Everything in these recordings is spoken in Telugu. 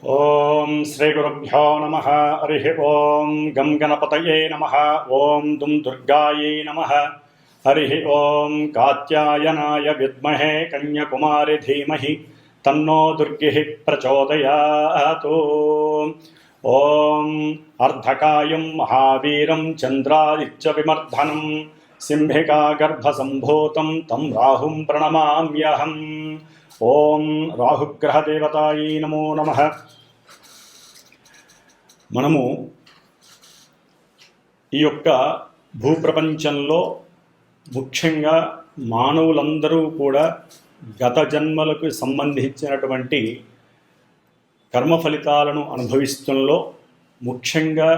ఓం శ్రీ గురుభ్యో నమః. హరి ఓం గం గణపతయే నమః. ఓం దుం దుర్గాయై నమః. హరి ఓం కాత్యాయనాయ విద్మహే కన్యాకుమారి ధీమహి తన్నో దుర్గిః ప్రచోదయాత్. ఓం అర్ధకాయం మహావీరం చంద్రాదిత్య విమర్ధనం సింహికా గర్భసంభూతం తం రాహుం ప్రణమామ్యహం. ఓం రాహుగ్రహదేవతాయై నమో నమః. మనము ఈ యొక్క భూప్రపంచంలో ముఖ్యంగా మానవులందరూ కూడా గత జన్మలకు సంబంధించినటువంటి కర్మ ఫలితాలను అనుభవిస్తున్నలో ముఖ్యంగా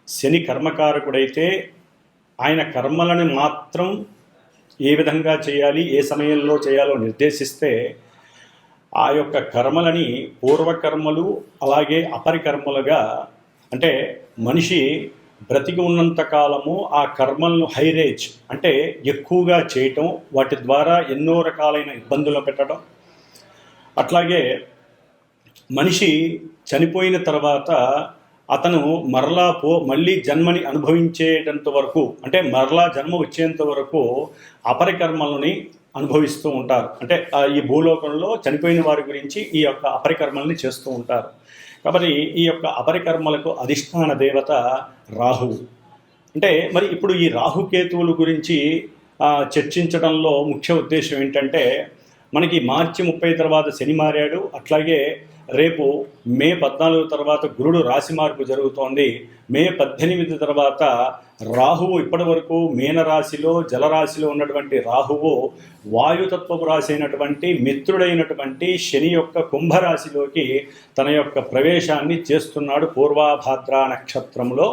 శని కర్మకారకుడైతే ఆయన కర్మలను మాత్రం ఏ విధంగా చేయాలి, ఏ సమయంలో చేయాలో నిర్దేశిస్తే ఆ యొక్క కర్మలని పూర్వకర్మలు అలాగే అపరికర్మలుగా, అంటే మనిషి బ్రతికి ఉన్నంత కాలము ఆ కర్మలను హైరేజ్ అంటే ఎక్కువగా చేయటం, వాటి ద్వారా ఎన్నో రకాలైన ఇబ్బందులు పెట్టడం, అట్లాగే మనిషి చనిపోయిన తర్వాత అతను మళ్ళీ జన్మని అనుభవించేటంత వరకు, అంటే మరలా జన్మ వచ్చేంత వరకు అపరికర్మలని అనుభవిస్తూ ఉంటారు. అంటే ఈ భూలోకంలో చనిపోయిన వారి గురించి ఈ యొక్క అపరికర్మల్ని చేస్తూ ఉంటారు. కాబట్టి ఈ యొక్క అపరికర్మలకు అధిష్టాన దేవత రాహువు. అంటే మరి ఇప్పుడు ఈ రాహుకేతువుల గురించి చర్చించడంలో ముఖ్య ఉద్దేశం ఏంటంటే, మనకి మార్చి 30 తర్వాత శని మారాడు, అట్లాగే రేపు మే 14 తర్వాత గురుడు రాశి మార్పు జరుగుతోంది. మే 18 తర్వాత రాహువు, ఇప్పటి వరకు మీనరాశిలో జలరాశిలో ఉన్నటువంటి రాహువు వాయుతత్వపు రాశి అయినటువంటి మిత్రుడైనటువంటి శని యొక్క కుంభరాశిలోకి తన యొక్క ప్రవేశాన్ని చేస్తున్నాడు పూర్వాభాద్ర నక్షత్రంలో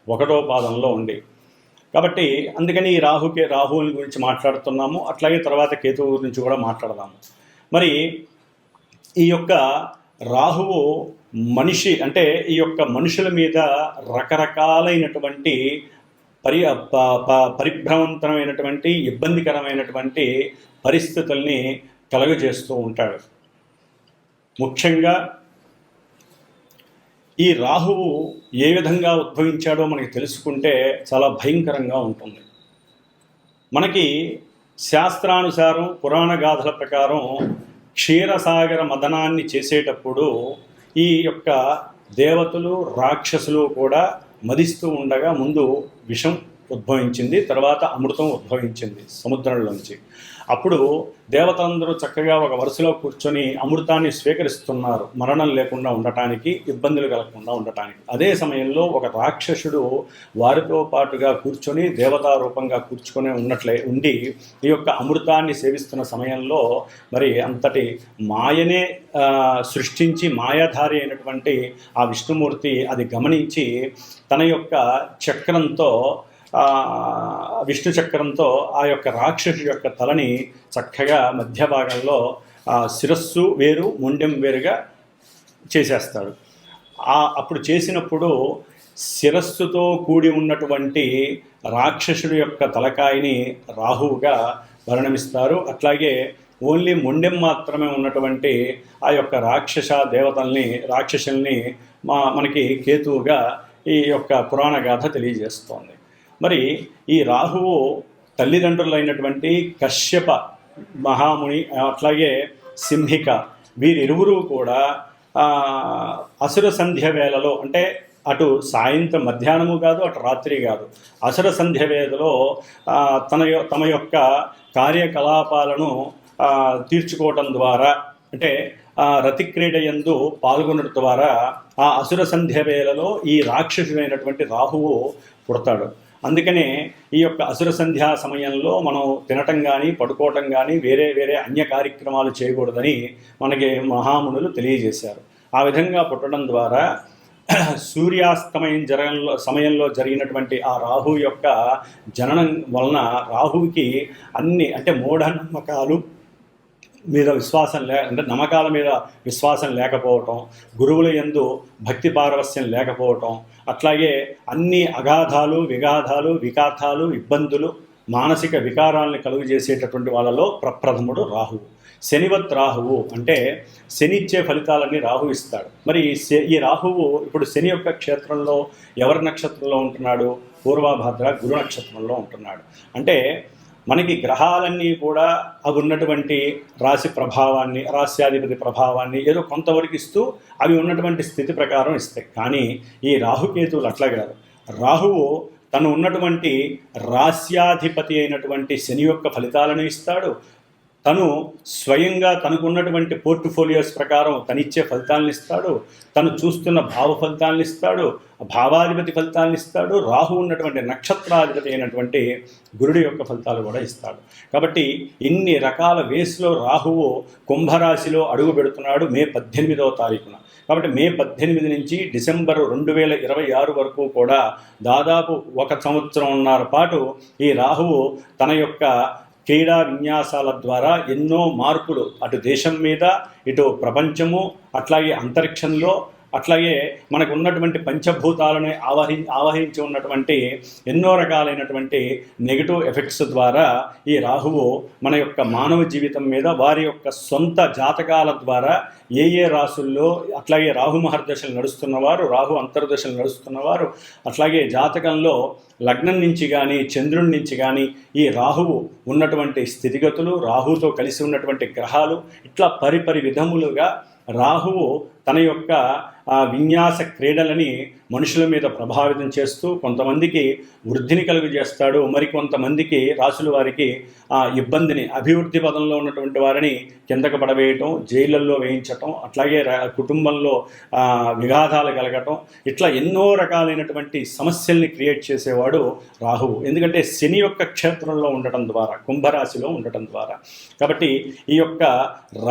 1వ పాదంలో ఉండి. కాబట్టి అందుకని ఈ రాహువుల గురించి మాట్లాడుతున్నాము. అట్లాగే తర్వాత కేతువు గురించి కూడా మాట్లాడదాము. మరి ఈ యొక్క రాహువు మనిషి, అంటే ఈ యొక్క మనుషుల మీద రకరకాలైనటువంటి పరిభ్రమంతమైనటువంటి ఇబ్బందికరమైనటువంటి పరిస్థితుల్ని కలుగజేస్తూ ఉంటాడు. ముఖ్యంగా ఈ రాహువు ఏ విధంగా ఉద్భవించాడో మనకి తెలుసుకుంటే చాలా భయంకరంగా ఉంటుంది. మనకి శాస్త్రానుసారం పురాణ గాథల ప్రకారం క్షీరసాగర మదనాన్ని చేసేటప్పుడు ఈ యొక్క దేవతలు రాక్షసులు కూడా మదిస్తూ ఉండగా ముందు విషం ఉద్భవించింది, తర్వాత అమృతం ఉద్భవించింది సముద్రంలోంచి. అప్పుడు దేవతలందరూ చక్కగా ఒక వరుసలో కూర్చొని అమృతాన్ని స్వీకరిస్తున్నారు, మరణం లేకుండా ఉండటానికి, ఇబ్బందులు కలగకుండా ఉండటానికి. అదే సమయంలో ఒక రాక్షసుడు వారితో పాటుగా కూర్చొని దేవతా రూపంగా కూర్చుకొని ఉండి ఈ యొక్క అమృతాన్ని సేవిస్తున్న సమయంలో మరి అంతటి మాయనే సృష్టించి మాయాధారి అయినటువంటి ఆ విష్ణుమూర్తి అది గమనించి తన యొక్క చక్రంతో, విష్ణు చక్రంతో ఆ యొక్క రాక్షసు యొక్క తలని చక్కగా మధ్య భాగంలో శిరస్సు వేరు మొండెం వేరుగా చేసేస్తాడు. అప్పుడు చేసినప్పుడు శిరస్సుతో కూడి ఉన్నటువంటి రాక్షసుడి యొక్క తలకాయని రాహువుగా పరిణమిస్తారు. అట్లాగే ఓన్లీ మొండెం మాత్రమే ఉన్నటువంటి ఆ యొక్క రాక్షసుల్ని మనకి కేతువుగా ఈ యొక్క పురాణ గాథ తెలియజేస్తోంది. మరి ఈ రాహువు తల్లిదండ్రులైనటువంటి కశ్యప మహాముని అట్లాగే సింహిక వీరిరువురు కూడా అసుర సంధ్య వేళలో, అంటే అటు సాయంత్రం మధ్యాహ్నము కాదు, అటు రాత్రి కాదు, అసుర సంధ్య వేళలో తమ యొక్క కార్యకలాపాలను తీర్చుకోవటం ద్వారా, అంటే రతిక్రీడ యందు పాల్గొనడం ద్వారా ఆ అసుర సంధ్య వేళలో ఈ రాక్షసుడైనటువంటి రాహువు పుడతాడు. అందుకనే ఈ యొక్క అసుర సంధ్యా సమయంలో మనం తినటం కానీ పడుకోవటం కానీ వేరే వేరే అన్య కార్యక్రమాలు చేయకూడదని మనకి మహామునులు తెలియజేశారు. ఆ విధంగా పుట్టడం ద్వారా సూర్యాస్తమయం సమయంలో జరిగినటువంటి ఆ రాహు యొక్క జననం వలన రాహువుకి అన్ని, అంటే మూఢనమ్మకాలు మీద విశ్వాసం అంటే నమ్మకాల మీద విశ్వాసం లేకపోవటం, గురువుల యందు భక్తి పారవస్యం లేకపోవటం, అట్లాగే అన్ని అగాధాలు, విఘాతాలు, వికాతాలు, ఇబ్బందులు, మానసిక వికారాలను కలుగజేసేటటువంటి వాళ్ళలో ప్రప్రథముడు రాహువు. శనివత్ రాహువు అంటే శని ఇచ్చే ఫలితాలన్నీ రాహు ఇస్తాడు. మరి ఈ రాహువు ఇప్పుడు శని యొక్క క్షేత్రంలో ఎవరి నక్షత్రంలో ఉంటున్నాడు? పూర్వభాద్ర గురు నక్షత్రంలో ఉంటున్నాడు. అంటే మనకి గ్రహాలన్నీ కూడా అవి ఉన్నటువంటి రాశి ప్రభావాన్ని, రాశ్యాధిపతి ప్రభావాన్ని ఏదో కొంతవరకు ఇస్తూ అవి ఉన్నటువంటి స్థితి ప్రకారం ఇస్తాయి. కానీ ఈ రాహుకేతువులు అట్లా కాదు. రాహువు తను ఉన్నటువంటి రాశ్యాధిపతి అయినటువంటి శని యొక్క ఫలితాలను ఇస్తాడు. తను స్వయంగా తనకున్నటువంటి పోర్ట్ఫోలియోస్ ప్రకారం తనిచ్చే ఫలితాలను ఇస్తాడు. తను చూస్తున్న భావ ఫలితాలను ఇస్తాడు, భావాధిపతి ఫలితాలను ఇస్తాడు. రాహు ఉన్నటువంటి నక్షత్రాధిపతి అయినటువంటి గురుడి యొక్క ఫలితాలు కూడా ఇస్తాడు. కాబట్టి ఇన్ని రకాల వేస్లో రాహువు కుంభరాశిలో అడుగు పెడుతున్నాడు మే 18వ తారీఖున. కాబట్టి మే 18 నుంచి డిసెంబర్ 2026 వరకు కూడా దాదాపు 1 సంవత్సరంన్నర పాటు ఈ రాహువు తన యొక్క క్రీడా విన్యాసాల ద్వారా ఎన్నో మార్పులు అటు దేశం మీద, ఇటు ప్రపంచము, అట్లాగే అంతరిక్షంలో, అట్లాగే మనకు ఉన్నటువంటి పంచభూతాలను ఆవహించి ఉన్నటువంటి ఎన్నో రకాలైనటువంటి నెగిటివ్ ఎఫెక్ట్స్ ద్వారా ఈ రాహువు మన యొక్క మానవ జీవితం మీద వారి యొక్క సొంత జాతకాల ద్వారా ఏ రాసుల్లో, అట్లాగే రాహు మహర్దశలు నడుస్తున్నవారు, రాహు అంతర్దశలు నడుస్తున్నవారు, అట్లాగే జాతకంలో లగ్నం నుంచి కానీ చంద్రుడి నుంచి కానీ ఈ రాహువు ఉన్నటువంటి స్థితిగతులు, రాహుతో కలిసి ఉన్నటువంటి గ్రహాలు, ఇట్లా పరిపరి విధములుగా రాహువు తన యొక్క విన్యాస క్రీడలని మనుషుల మీద ప్రభావితం చేస్తూ కొంతమందికి వృద్ధిని కలుగజేస్తాడు, మరికొంతమందికి రాసుల వారికి ఇబ్బందిని, అభివృద్ధి పదంలో ఉన్నటువంటి వారిని కిందకు పడవేయటం, జైళ్ళల్లో వేయించటం, అట్లాగే కుటుంబంలో విఘాతాలు కలగటం, ఇట్లా ఎన్నో రకాలైనటువంటి సమస్యల్ని క్రియేట్ చేసేవాడు రాహువు. ఎందుకంటే శని యొక్క క్షేత్రంలో ఉండటం ద్వారా, కుంభరాశిలో ఉండటం ద్వారా. కాబట్టి ఈ యొక్క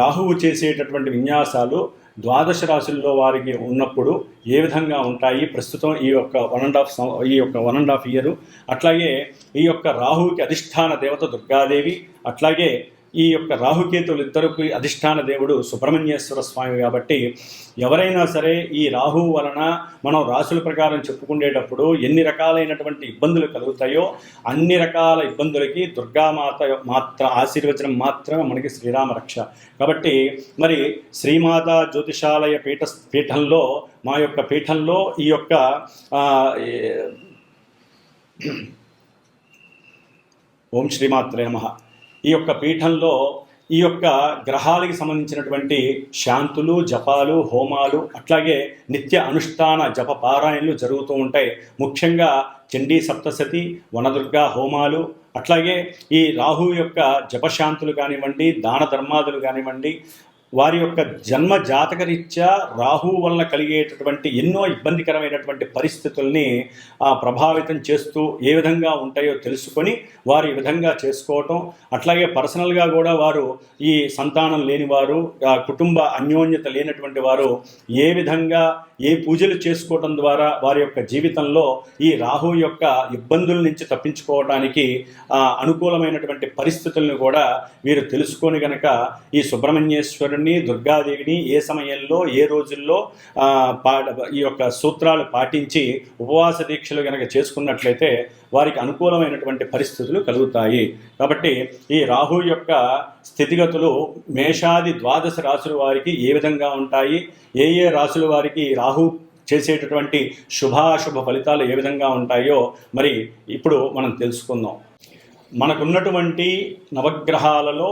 రాహువు చేసేటటువంటి విన్యాసాలు ద్వాదశ రాశుల్లో వారికి ఉన్నప్పుడు ఏ విధంగా ఉంటాయి ప్రస్తుతం ఈ యొక్క 1.5 ఇయర్. అట్లాగే ఈ యొక్క రాహువుకి అధిష్టాన దేవత దుర్గాదేవి, అట్లాగే ఈ యొక్క రాహుకేతువులు ఇద్దరికి అధిష్టాన దేవుడు సుబ్రహ్మణ్యేశ్వర స్వామి. కాబట్టి ఎవరైనా సరే ఈ రాహువు వలన మనం రాశుల ప్రకారం చెప్పుకునేటప్పుడు ఎన్ని రకాలైనటువంటి ఇబ్బందులు కలుగుతాయో అన్ని రకాల ఇబ్బందులకి దుర్గామాత ఆశీర్వచనం మాత్రమే మనకి శ్రీరామ రక్ష. కాబట్టి మరి శ్రీమాత జ్యోతిషాలయ పీఠంలో మా యొక్క పీఠంలో ఈ యొక్క ఓం శ్రీమాత్రే నమః. ఈ యొక్క పీఠంలో ఈ యొక్క గ్రహాలకి సంబంధించినటువంటి శాంతులు, జపాలు, హోమాలు, అట్లాగే నిత్య అనుష్ఠాన జప పారాయణలు జరుగుతూ ఉంటాయి. ముఖ్యంగా చండీ సప్తశతి, వనదుర్గా హోమాలు, అట్లాగే ఈ రాహు యొక్క జపశాంతులు కానివ్వండి, దాన ధర్మాదులు కానివ్వండి, వారి యొక్క జన్మ జాతకరీత్యా రాహువు వలన కలిగేటటువంటి ఎన్నో ఇబ్బందికరమైనటువంటి పరిస్థితుల్ని ప్రభావితం చేస్తూ ఏ విధంగా ఉంటాయో తెలుసుకొని వారు ఈ విధంగా చేసుకోవటం, అట్లాగే పర్సనల్గా కూడా వారు ఈ సంతానం లేనివారు, కుటుంబ అన్యోన్యత లేనటువంటి వారు ఏ విధంగా ఏ పూజలు చేసుకోవటం ద్వారా వారి యొక్క జీవితంలో ఈ రాహు యొక్క ఇబ్బందుల నుంచి తప్పించుకోవడానికి అనుకూలమైనటువంటి పరిస్థితులను కూడా వీరు తెలుసుకొని గనక ఈ సుబ్రహ్మణ్యేశ్వరుని, దుర్గాదేవిని ఏ సమయంలో ఏ రోజుల్లో ఈ యొక్క సూత్రాలు పాటించి ఉపవాస దీక్షలు గనక చేసుకున్నట్లయితే వారికి అనుకూలమైనటువంటి పరిస్థితులు కలుగుతాయి. కాబట్టి ఈ రాహు యొక్క స్థితిగతులు మేషాది ద్వాదశ రాశుల వారికి ఏ విధంగా ఉంటాయి, ఏ రాశుల వారికి రాహు చేసేటటువంటి శుభాశుభ ఫలితాలు ఏ విధంగా ఉంటాయో మరి ఇప్పుడు మనం తెలుసుకుందాం. మనకున్నటువంటి నవగ్రహాలలో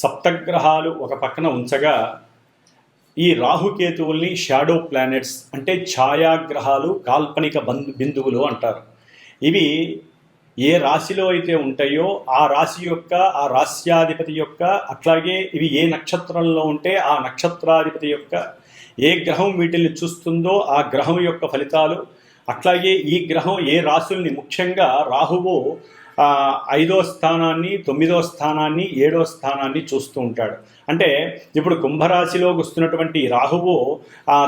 సప్తగ్రహాలు ఒక పక్కన ఉంచగా ఈ రాహుకేతువుల్ని షాడో ప్లానెట్స్ అంటే ఛాయాగ్రహాలు, కాల్పనిక బిందువులు అంటారు. ఇవి ఏ రాశిలో అయితే ఉంటాయో ఆ రాశి యొక్క, ఆ రాశ్యాధిపతి యొక్క, అట్లాగే ఇవి ఏ నక్షత్రంలో ఉంటే ఆ నక్షత్రాధిపతి యొక్క, ఏ గ్రహం వీటిని చూస్తుందో ఆ గ్రహం యొక్క ఫలితాలు, అట్లాగే ఈ గ్రహం ఏ రాశుల్ని, ముఖ్యంగా రాహువు 5వ స్థానాన్ని, 9వ స్థానాన్ని, 7వ స్థానాన్ని చూస్తూ ఉంటాడు. అంటే ఇప్పుడు కుంభరాశిలోకి వస్తున్నటువంటి రాహువు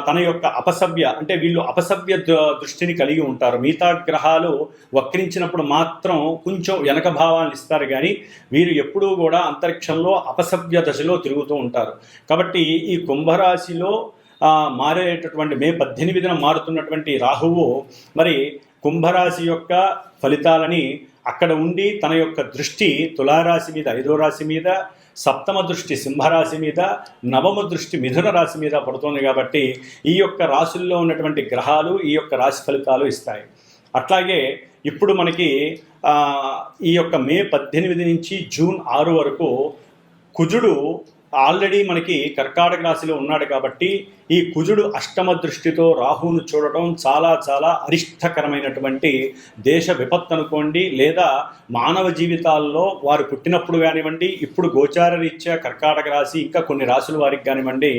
తన యొక్క అపసవ్య, అంటే వీళ్ళు అపసవ్య దృష్టిని కలిగి ఉంటారు. మిగతా గ్రహాలు వక్రించినప్పుడు మాత్రం కొంచెం వెనక భావాన్ని ఇస్తారు, కానీ వీరు ఎప్పుడూ కూడా అంతరిక్షంలో అపసవ్య దశలో తిరుగుతూ ఉంటారు. కాబట్టి ఈ కుంభరాశిలో మారేటటువంటి మే 18న మారుతున్నటువంటి రాహువు మరి కుంభరాశి యొక్క ఫలితాలని అక్కడ ఉండి తన యొక్క దృష్టి తులారాశి మీద, 5వ రాశి మీద, సప్తమ దృష్టి సింహరాశి మీద, నవమ దృష్టి మిథున రాశి మీద పడుతుంది కాబట్టి ఈ యొక్క రాశుల్లో ఉన్నటువంటి గ్రహాలు ఈ యొక్క రాశి ఫలితాలు ఇస్తాయి. అట్లాగే ఇప్పుడు మనకి ఈ యొక్క మే 18 నుంచి జూన్ 6 వరకు కుజుడు ఆల్రెడీ మనకి కర్కాటక రాశిలో ఉన్నాడు కాబట్టి ఈ కుజుడు అష్టమ దృష్టితో రాహువును చూడటం చాలా చాలా అరిష్టకరమైనటువంటి దేశ విపత్తు అనుకోండి, లేదా మానవ జీవితాల్లో వారు పుట్టినప్పుడు కానివ్వండి, ఇప్పుడు గోచార రీత్యా కర్కాటక రాశి ఇంకా కొన్ని రాశుల వారికి కానివ్వండి,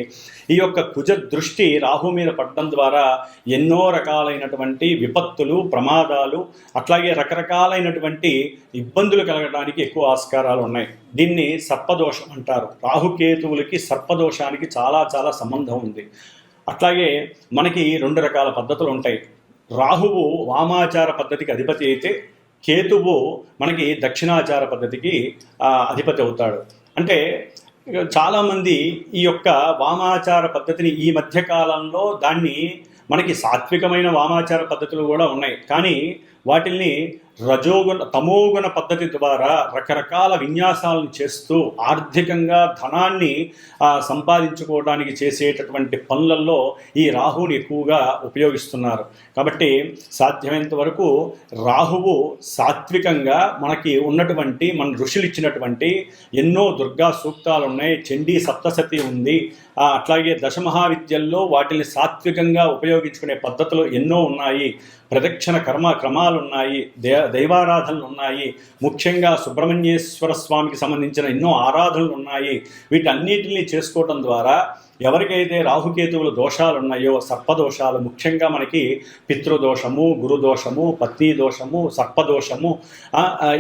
ఈ యొక్క కుజ దృష్టి రాహు మీద పడడం ద్వారా ఎన్నో రకాలైనటువంటి విపత్తులు, ప్రమాదాలు, అట్లాగే రకరకాలైనటువంటి ఇబ్బందులు కలగడానికి ఎక్కువ ఆస్కారాలు ఉన్నాయి. దీన్ని సర్పదోషం అంటారు. రాహుకేతువులకి సర్పదోషానికి చాలా చాలా సంబంధం ఉంది. అట్లాగే మనకి 2 రకాల పద్ధతులు ఉంటాయి. రాహువు వామాచార పద్ధతికి అధిపతి అయితే కేతువు మనకి దక్షిణాచార పద్ధతికి అధిపతి అవుతాడు. అంటే చాలామంది ఈ యొక్క వామాచార పద్ధతిని ఈ మధ్య కాలంలో దాన్ని మనకి సాత్వికమైన వామాచార పద్ధతులు కూడా ఉన్నాయి, కానీ వాటిల్ని రజోగుణ తమోగుణ పద్ధతి ద్వారా రకరకాల విన్యాసాలను చేస్తూ ఆర్థికంగా ధనాన్ని సంపాదించుకోవడానికి చేసేటటువంటి పనులలో ఈ రాహువుని ఎక్కువగా ఉపయోగిస్తున్నారు. కాబట్టి సాధ్యమైనంత వరకు రాహువు సాత్వికంగా మనకి ఉన్నటువంటి మన ఋషులు ఇచ్చినటువంటి ఎన్నో దుర్గా సూక్తాలు ఉన్నాయి, చండీ సప్తశతి ఉంది, అట్లాగే దశమహావిద్యల్లో వాటిని సాత్వికంగా ఉపయోగించుకునే పద్ధతులు ఎన్నో ఉన్నాయి, ప్రదక్షిణ క్రమాలు ఉన్నాయి, దైవారాధనలు ఉన్నాయి, ముఖ్యంగా సుబ్రహ్మణ్యేశ్వర స్వామికి సంబంధించిన ఎన్నో ఆరాధనలు ఉన్నాయి. వీటన్నిటిని చేసుకోవడం ద్వారా ఎవరికైతే రాహుకేతువుల దోషాలు ఉన్నాయో, సర్పదోషాలు, ముఖ్యంగా మనకి పితృదోషము, గురుదోషము, పత్ని దోషము, సర్పదోషము,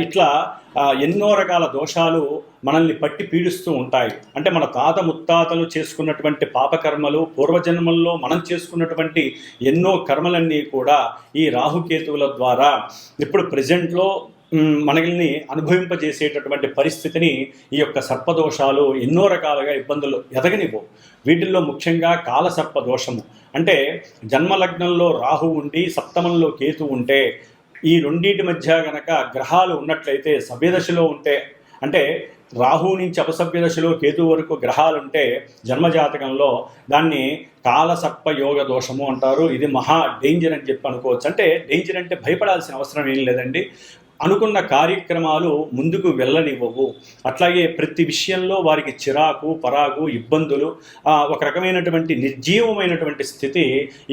ఇట్లా ఎన్నో రకాల దోషాలు మనల్ని పట్టి పీడిస్తూ ఉంటాయి. అంటే మన తాత ముత్తాతలు చేసుకున్నటువంటి పాపకర్మలు, పూర్వజన్మల్లో మనం చేసుకున్నటువంటి ఎన్నో కర్మలన్నీ కూడా ఈ రాహుకేతువుల ద్వారా ఇప్పుడు ప్రజెంట్లో మనల్ని అనుభవింపజేసేటటువంటి పరిస్థితిని ఈ యొక్క సర్పదోషాలు ఎన్నో రకాలుగా ఇబ్బందులు ఎదగనివ్వవు. వీటిల్లో ముఖ్యంగా కాలసర్పదోషము అంటే జన్మలగ్నంలో రాహు ఉండి సప్తమంలో కేతు ఉంటే, ఈ రెండింటి మధ్య గనక గ్రహాలు ఉన్నట్లయితే సభ్యదశలో ఉంటే, అంటే రాహు నుంచి అపసభ్య దశలో కేతు వరకు గ్రహాలుంటే జన్మజాతకంలో దాన్ని కాలసర్ప యోగ దోషము అంటారు. ఇది మహా డేంజర్ అని చెప్పి అనుకోవచ్చు. అంటే డేంజర్ అంటే భయపడాల్సిన అవసరం ఏం లేదండి. అనుకున్న కార్యక్రమాలు ముందుకు వెళ్ళనివ్వవు. అట్లాగే ప్రతి విషయంలో వారికి చిరాకు, పరాకు, ఇబ్బందులు, ఒక రకమైనటువంటి నిర్జీవమైనటువంటి స్థితి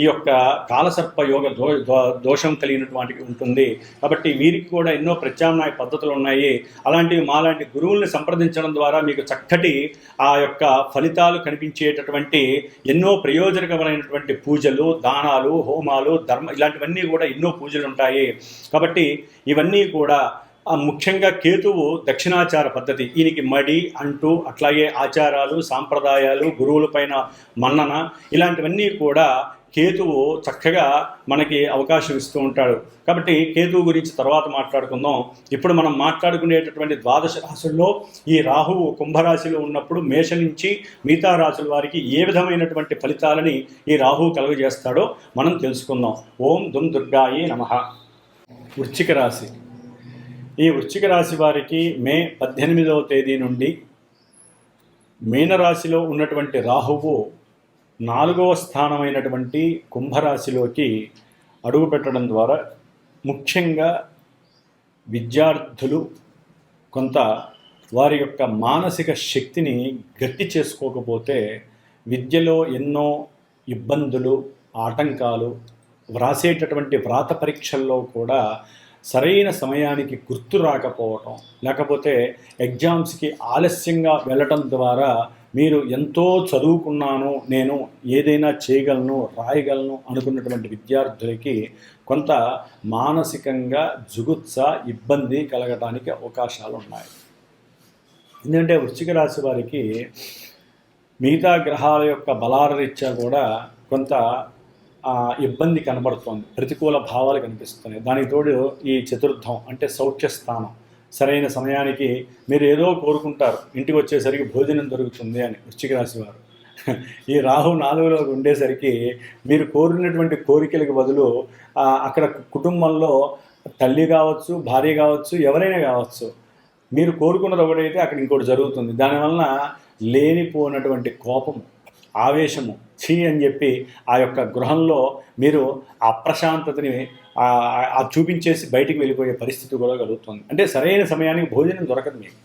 ఈ యొక్క కాలసర్ప యోగ దోషం కలిగినటువంటి ఉంటుంది. కాబట్టి వీరికి కూడా ఎన్నో ప్రత్యామ్నాయ పద్ధతులు ఉన్నాయి. అలాంటివి మాలాంటి గురువుల్ని సంప్రదించడం ద్వారా మీకు చక్కటి ఆ యొక్క ఫలితాలు కనిపించేటటువంటి ఎన్నో ప్రయోజనకరమైనటువంటి పూజలు, దానాలు, హోమాలు, ఇలాంటివన్నీ కూడా ఎన్నో పూజలు ఉంటాయి. కాబట్టి ఇవన్నీ కూడా ముఖ్యంగా కేతువు దక్షిణాచార పద్ధతి, ఈయనకి మడి అంటూ, అట్లాగే ఆచారాలు, సాంప్రదాయాలు, గురువులపైన మన్నన, ఇలాంటివన్నీ కూడా కేతువు చక్కగా మనకి అవకాశం ఇస్తూ ఉంటాడు. కాబట్టి కేతువు గురించి తర్వాత మాట్లాడుకుందాం. ఇప్పుడు మనం మాట్లాడుకునేటటువంటి ద్వాదశ రాశుల్లో ఈ రాహువు కుంభరాశిలో ఉన్నప్పుడు మేష నుంచి మిగతా రాశుల వారికి ఏ విధమైనటువంటి ఫలితాలని ఈ రాహువు కలుగజేస్తాడో మనం తెలుసుకుందాం. ఓం దుమ్ దుర్గాయే నమః. వృశ్చిక రాశి. ఈ వృశ్చిక రాశి వారికి మే 18వ తేదీ నుండి మీనరాశిలో ఉన్నటువంటి రాహువు 4వ స్థానమైనటువంటి కుంభరాశిలోకి అడుగుపెట్టడం ద్వారా ముఖ్యంగా విద్యార్థులు కొంత వారి యొక్క మానసిక శక్తిని గట్టి చేసుకోకపోతే విద్యలో ఎన్నో ఇబ్బందులు, ఆటంకాలు, వ్రాసేటటువంటి వ్రాత పరీక్షల్లో కూడా సరైన సమయానికి గుర్తు రాకపోవటం, లేకపోతే ఎగ్జామ్స్కి ఆలస్యంగా వెళ్ళటం ద్వారా మీరు ఎంతో చదువుకున్నాను, నేను ఏదైనా చేయగలను, రాయగలను అనుకున్నటువంటి విద్యార్థులకి కొంత మానసికంగా జుగుత్స, ఇబ్బంది కలగడానికి అవకాశాలు ఉన్నాయి. ఎందుకంటే వృశ్చిక రాశి వారికి మిగతా గ్రహాల యొక్క బలాల రీత్యా కూడా కొంత ఇబ్బంది కనబడుతోంది, ప్రతికూల భావాలు కనిపిస్తున్నాయి. దానికి తోడు ఈ చతుర్థం అంటే సౌఖ్యస్థానం, సరైన సమయానికి మీరు ఏదో కోరుకుంటారు, ఇంటికి వచ్చేసరికి భోజనం దొరుకుతుంది అని వృశ్చిక రాశి వారు. ఈ రాహు 4లో ఉండేసరికి మీరు కోరినటువంటి కోరికలకు బదులు అక్కడ కుటుంబంలో తల్లి కావచ్చు, భార్య కావచ్చు, ఎవరైనా కావచ్చు, మీరు కోరుకున్నది ఒకటైతే అక్కడ ఇంకోటి జరుగుతుంది. దానివలన లేనిపోయినటువంటి కోపము, ఆవేశము, ఛీ అని చెప్పి ఆ యొక్క గృహంలో మీరు అప్రశాంతతని చూపించేసి బయటికి వెళ్ళిపోయే పరిస్థితి కూడా కలుగుతుంది. అంటే సరైన సమయానికి భోజనం దొరకదు మీకు.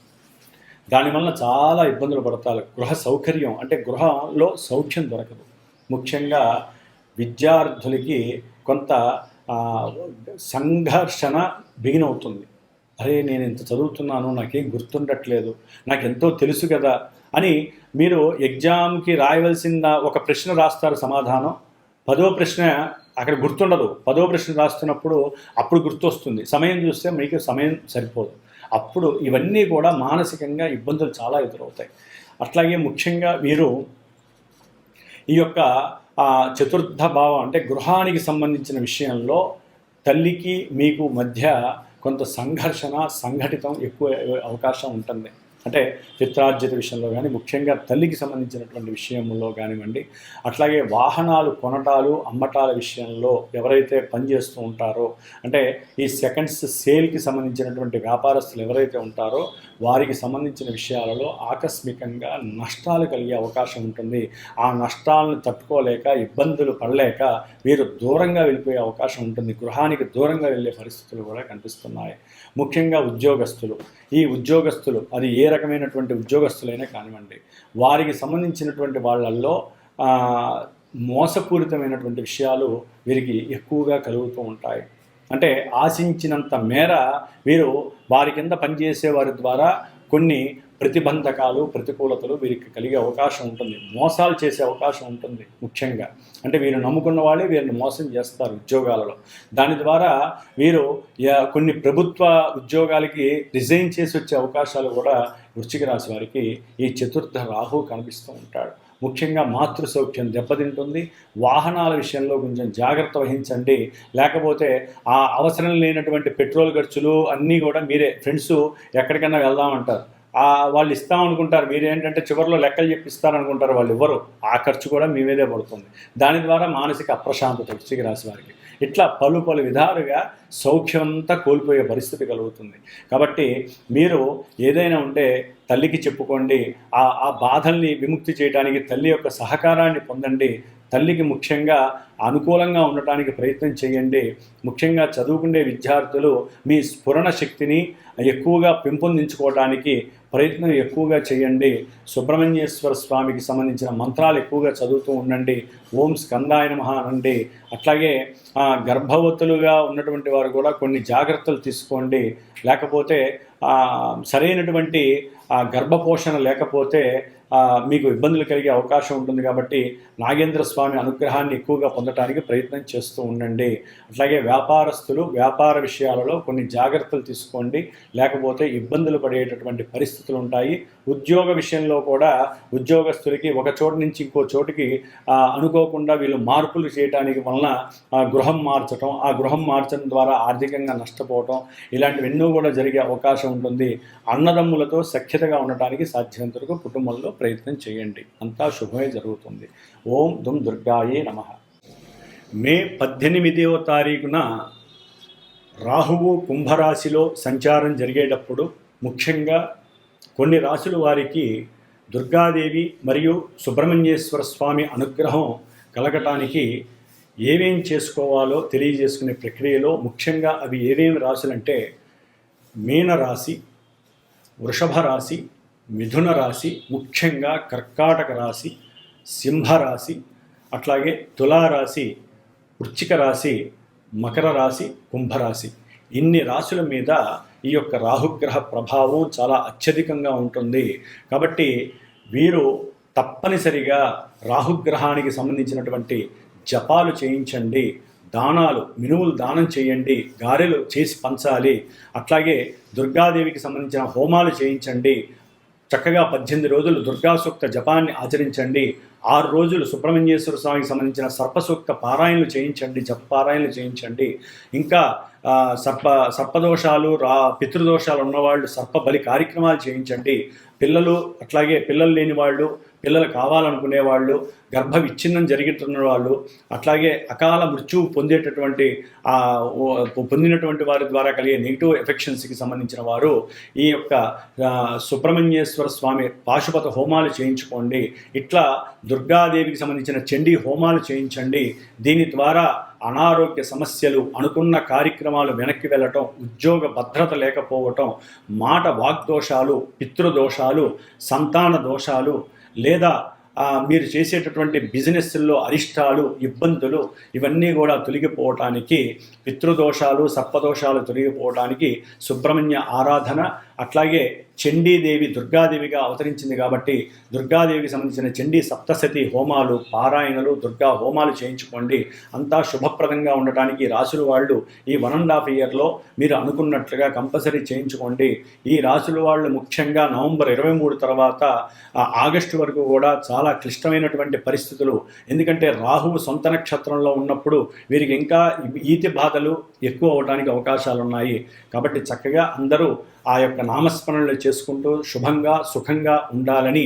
దానివల్ల చాలా ఇబ్బందులు పడతారు. గృహ సౌకర్యం అంటే గృహంలో సౌఖ్యం దొరకదు. ముఖ్యంగా విద్యార్థులకి కొంత సంఘర్షణ బిగిన్ అవుతుంది. అరే నేను ఇంత చదువుతున్నాను, నాకేం గుర్తుండట్లేదు, నాకెంతో తెలుసు కదా అని మీరు ఎగ్జామ్కి రాయవలసిన ఒక ప్రశ్న రాస్తారు, సమాధానం 10వ ప్రశ్న అక్కడ గుర్తుండదు. 10వ ప్రశ్న రాస్తున్నప్పుడు అప్పుడు గుర్తొస్తుంది. సమయం చూస్తే మీకు సమయం సరిపోదు. అప్పుడు ఇవన్నీ కూడా మానసికంగా ఇబ్బందులు చాలా ఎదురవుతాయి. అట్లాగే ముఖ్యంగా వీరు ఈ యొక్క చతుర్థ భావం అంటే గృహానికి సంబంధించిన విషయంలో తల్లికి మీకు మధ్య కొంత సంఘర్షణ సంఘటితం ఎక్కువ అవకాశం ఉంటుంది. అంటే పిత్రార్జిత విషయంలో కానీ, ముఖ్యంగా తల్లికి సంబంధించినటువంటి విషయంలో కానివ్వండి. అట్లాగే వాహనాలు కొనటాలు అమ్మటాల విషయంలో ఎవరైతే పనిచేస్తూ ఉంటారో, అంటే ఈ సెకండ్స్ సేల్కి సంబంధించినటువంటి వ్యాపారస్తులు ఎవరైతే ఉంటారో వారికి సంబంధించిన విషయాలలో ఆకస్మికంగా నష్టాలు కలిగే అవకాశం ఉంటుంది. ఆ నష్టాలను తట్టుకోలేక, ఇబ్బందులు పడలేక వీరు దూరంగా వెళ్ళిపోయే అవకాశం ఉంటుంది. గృహానికి దూరంగా వెళ్ళే పరిస్థితులు కూడా కనిపిస్తున్నాయి. ముఖ్యంగా ఉద్యోగస్తులు, ఈ ఉద్యోగస్తులు అది ఏ రకమైనటువంటి ఉద్యోగస్తులైనా కానివ్వండి, వారికి సంబంధించినటువంటి వాళ్ళల్లో మోసపూరితమైనటువంటి విషయాలు వీరికి ఎక్కువగా కలుగుతూ ఉంటాయి. అంటే ఆశించినంత మేర వీరు వారి కింద పనిచేసే వారి ద్వారా కొన్ని ప్రతిబంధకాలు, ప్రతికూలతలు వీరికి కలిగే అవకాశం ఉంటుంది. మోసాలు చేసే అవకాశం ఉంటుంది. ముఖ్యంగా అంటే వీరు నమ్ముకున్న వాళ్ళే వీరిని మోసం చేస్తారు ఉద్యోగాలలో. దాని ద్వారా వీరు కొన్ని ప్రభుత్వ ఉద్యోగాలకి రిజైన్ చేసి వచ్చే అవకాశాలు కూడా వృశ్చిక రాశి వారికి ఈ చతుర్థ రాహు కనిపిస్తూ ఉంటాడు. ముఖ్యంగా మాతృ సౌఖ్యం దెబ్బతింటుంది. వాహనాల విషయంలో కొంచెం జాగ్రత్త వహించండి. లేకపోతే ఆ అవసరం లేనటువంటి పెట్రోల్ ఖర్చులు అన్నీ కూడా మీరే, ఫ్రెండ్స్ ఎక్కడికైనా వెళ్దామంటారు, వాళ్ళు ఇస్తామనుకుంటారు, మీరేంటంటే చివరిలో లెక్కలు చెప్పిస్తారనుకుంటారు, వాళ్ళు ఇవ్వరు. ఆ ఖర్చు కూడా మీ మీదే పడుతుంది. దాని ద్వారా మానసిక అప్రశాంతత వృశ్చిక రాశి వారికి ఇట్లా పలు విధాలుగా సౌఖ్యం అంతా కోల్పోయే పరిస్థితి కలుగుతుంది. కాబట్టి మీరు ఏదైనా ఉంటే తల్లికి చెప్పుకోండి. ఆ బాధల్ని విముక్తి చేయడానికి తల్లి యొక్క సహకారాన్ని పొందండి. తల్లికి ముఖ్యంగా అనుకూలంగా ఉండటానికి ప్రయత్నం చేయండి. ముఖ్యంగా చదువుకునే విద్యార్థులు మీ స్ఫురణ శక్తిని ఎక్కువగా పెంపొందించుకోవడానికి ప్రయత్నం ఎక్కువగా చేయండి. సుబ్రహ్మణ్యేశ్వర స్వామికి సంబంధించిన మంత్రాలు ఎక్కువగా చదువుతూ ఉండండి. ఓం స్కందాయ నమః అనండి. అట్లాగే గర్భవతులుగా ఉన్నటువంటి వారు కూడా కొన్ని జాగ్రత్తలు తీసుకోండి. లేకపోతే సరైనటువంటి గర్భపోషణ లేకపోతే మీకు ఇబ్బందులు కలిగే అవకాశం ఉంటుంది. కాబట్టి నాగేంద్ర స్వామి అనుగ్రహాన్ని ఎక్కువగా పొందడానికి ప్రయత్నం చేస్తూ ఉండండి. అట్లాగే వ్యాపారస్తులు వ్యాపార విషయాలలో కొన్ని జాగ్రత్తలు తీసుకోండి, లేకపోతే ఇబ్బందులు పడేటటువంటి పరిస్థితులు ఉంటాయి. ఉద్యోగ విషయంలో కూడా ఉద్యోగస్తులకి ఒక చోటు నుంచి ఇంకో చోటుకి అనుకోకుండా వీళ్ళు మార్పులు చేయడానికి వలన గృహం మార్చడం, ఆ గృహం మార్చడం ద్వారా ఆర్థికంగా నష్టపోవటం, ఇలాంటివి ఎన్నో కూడా జరిగే అవకాశం ఉంటుంది. అన్నదమ్ములతో సఖ్యతగా ఉండటానికి సాధ్యమైనంత వరకు కుటుంబంలో ప్రయత్నం చేయండి. అంతా శుభమే జరుగుతుంది. ఓం దుమ్ దుర్గాయే నమః. మే 18వ తారీఖున రాహువు కుంభరాశిలో సంచారం జరిగేటప్పుడు ముఖ్యంగా కొన్ని రాశుల వారికి దుర్గాదేవి మరియు సుబ్రహ్మణ్యేశ్వర స్వామి అనుగ్రహం కలగటానికి ఏమేం చేసుకోవాలో తెలియజేసుకునే ప్రక్రియలో ముఖ్యంగా అవి ఏమేమి రాశులంటే మీనరాశి, వృషభ రాశి, మిథున రాశి, ముఖ్యంగా కర్కాటక రాశి, సింహరాశి, అట్లాగే తులారాశి, వృశ్చిక రాశి, మకర రాశి, కుంభరాశి. ఇన్ని రాశుల మీద ఈ యొక్క రాహుగ్రహ ప్రభావం చాలా అత్యధికంగా ఉంటుంది. కాబట్టి వీరు తప్పనిసరిగా రాహుగ్రహానికి సంబంధించినటువంటి జపాలు చేయించండి, దానాలు మినుములు దానం చేయండి, గారెలు చేసి పంచాలి. అట్లాగే దుర్గాదేవికి సంబంధించిన హోమాలు చేయించండి. చక్కగా 18 రోజులు దుర్గా సూక్త జపాన్ని ఆచరించండి. 6 రోజులు సుబ్రహ్మణ్యేశ్వర స్వామికి సంబంధించిన సర్పసూక్త పారాయణలు చేయించండి, జప పారాయణలు చేయించండి. ఇంకా సర్పదోషాలు పితృదోషాలు ఉన్నవాళ్ళు సర్ప బలి కార్యక్రమాలు చేయించండి. పిల్లలు, అట్లాగే పిల్లలు లేని వాళ్ళు, పిల్లలు కావాలనుకునే వాళ్ళు, గర్భ విచ్ఛిన్నం జరుగుతున్న వాళ్ళు, అట్లాగే అకాల మృత్యువు పొందినటువంటి వారి ద్వారా కలిగే నెగిటివ్ ఎఫెక్షన్స్కి సంబంధించిన వారు ఈ యొక్క సుబ్రహ్మణ్యేశ్వర స్వామి పాశుపత హోమాలు చేయించుకోండి. ఇట్లా దుర్గాదేవికి సంబంధించిన చండీ హోమాలు చేయించండి. దీని ద్వారా అనారోగ్య సమస్యలు, అనుకున్న కార్యక్రమాలు వెనక్కి వెళ్ళటం, ఉద్యోగ భద్రత లేకపోవటం, మాట వాగ్దోషాలు, పితృదోషాలు, సంతాన దోషాలు, లేదా మీరు చేసేటటువంటి బిజినెస్ల్లో అరిష్టాలు, ఇబ్బందులు ఇవన్నీ కూడా తొలగిపోవటానికి, పితృదోషాలు, సర్పదోషాలు తొలగిపోవటానికి సుబ్రహ్మణ్య ఆరాధన, అట్లాగే చండీదేవి దుర్గాదేవిగా అవతరించింది కాబట్టి దుర్గాదేవికి సంబంధించిన చండీ సప్తశతి హోమాలు, పారాయణలు, దుర్గా హోమాలు చేయించుకోండి. అంతా శుభప్రదంగా ఉండటానికి రాసుల వాళ్ళు ఈ 1.5 ఇయర్లో మీరు అనుకున్నట్లుగా కంపల్సరీ చేయించుకోండి. ఈ రాసుల వాళ్ళు ముఖ్యంగా నవంబర్ 23 తర్వాత ఆగస్టు వరకు కూడా చాలా క్లిష్టమైనటువంటి పరిస్థితులు. ఎందుకంటే రాహువు సొంత నక్షత్రంలో ఉన్నప్పుడు వీరికి ఇంకా ఈతి బాధలు ఎక్కువ అవడానికి అవకాశాలు ఉన్నాయి. కాబట్టి చక్కగా అందరూ ఆ యొక్క నామస్మరణలు చేసుకుంటూ శుభంగా సుఖంగా ఉండాలని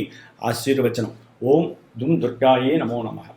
ఆశీర్వచనం. ఓం దుమ్ దుర్గాయే నమో నమః.